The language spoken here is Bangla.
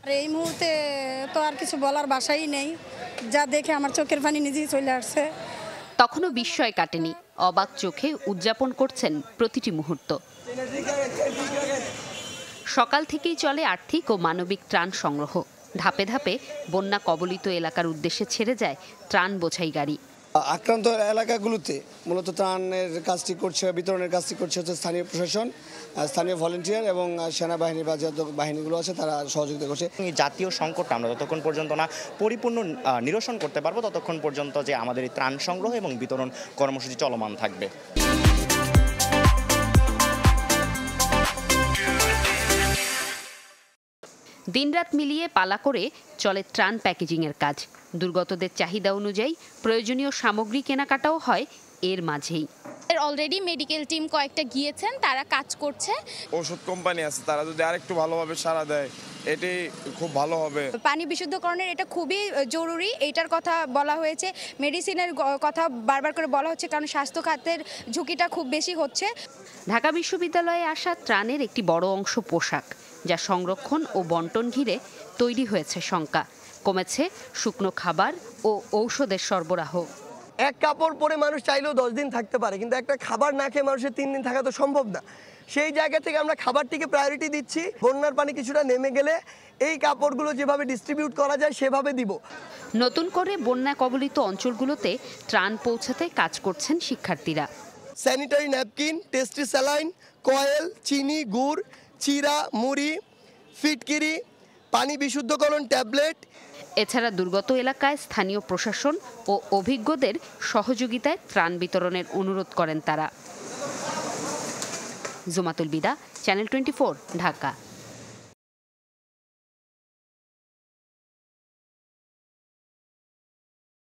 আর এই মুহূর্তে তো আর কিছু বলার ভাষাই নেই, যা দেখে আমার চোখের পানি নিজেই চলে আসছে। তখনও বিস্ময় কাটেনি, অবাক চোখে উদযাপন করছেন প্রতিটি মুহূর্ত। সকাল থেকেই চলে আর্থিক ও মানবিক ত্রাণ সংগ্রহ। ধাপে ধাপে বন্যা কবলিত এলাকার উদ্দেশ্যে ছেড়ে যায় ত্রাণ বোঝাই গাড়ি। আক্রান্ত এলাকাগুলোতে মূলত ত্রাণের কাজটি করছে, বিতরণের কাজটি করছে হচ্ছে স্থানীয় প্রশাসন, স্থানীয় ভলেন্টিয়ার এবং সেনাবাহিনী বা যে বাহিনীগুলো আছে তারা সহযোগিতা করছে। এই জাতীয় সংকটটা আমরা যতক্ষণ পর্যন্ত না পরিপূর্ণ নিরসন করতে পারবো ততক্ষণ পর্যন্ত যে আমাদের এই ত্রাণ সংগ্রহ এবং বিতরণ কর্মসূচি চলমান থাকবে। দিনরাত মিলিয়ে পালা করে চলে ত্রাণ প্যাকেজিংয়ের কাজ। দুর্গতদের চাহিদা অনুযায়ী প্রয়োজনীয় সামগ্রী কেনাকাটাও হয় এর মাঝেই। অলরেডি মেডিকেল টিম কয়েকটা গিয়েছেন, তারা কাজ করছে। ওষুধ কোম্পানি আছে, তারা যদি আরেকটু ভালোভাবে সাড়া দেয় এটি খুব ভালো হবে। পানি বিশুদ্ধকরণের এটা খুবই জরুরি, এইটার কথা বলা হয়েছে। মেডিসিনের কথা বারবার করে বলা হচ্ছে, কারণ স্বাস্থ্য খাতের ঝুঁকিটা খুব বেশি হচ্ছে। ঢাকা বিশ্ববিদ্যালয়ে আসা ত্রাণের একটি বড় অংশ পোশাক, যা সংরক্ষণ ও বন্টন ঘিরে তৈরি হয়েছে শঙ্কা। কমেছে শুকনো খাবার ও ঔষধের সরবরাহ। এক কাপড় পরে মানুষ চাইলেও 10 দিন থাকতে পারে, কিন্তু একটা খাবার না খেয়ে মানুষের 3 দিন থাকা তো সম্ভব না। সেই জায়গা থেকে আমরা খাবারটিকে প্রায়োরিটি দিচ্ছি। বন্যার পানি কিছুটা নেমে গেলে এই কাপড়গুলো যেভাবে ডিস্ট্রিবিউট করা যায় সেভাবে দিব। নতুন করে বন্যা কবলিত অঞ্চলগুলোতে ত্রাণ পৌঁছাতে কাজ করছেন শিক্ষার্থীরা। Sanitary napkin, tasty saline, coil, চিনি, গুড়, চিরা, মুড়ি, ফিটকিরি, পানি বিশুদ্ধকরণ ট্যাবলেট। এছাড়া দুর্গত এলাকায় স্থানীয় প্রশাসন ও অভিজ্ঞদের সহযোগিতায় ত্রাণ বিতরণের অনুরোধ করেন তারা। জুমাতুল বিদা, চ্যানেল 24, ঢাকা।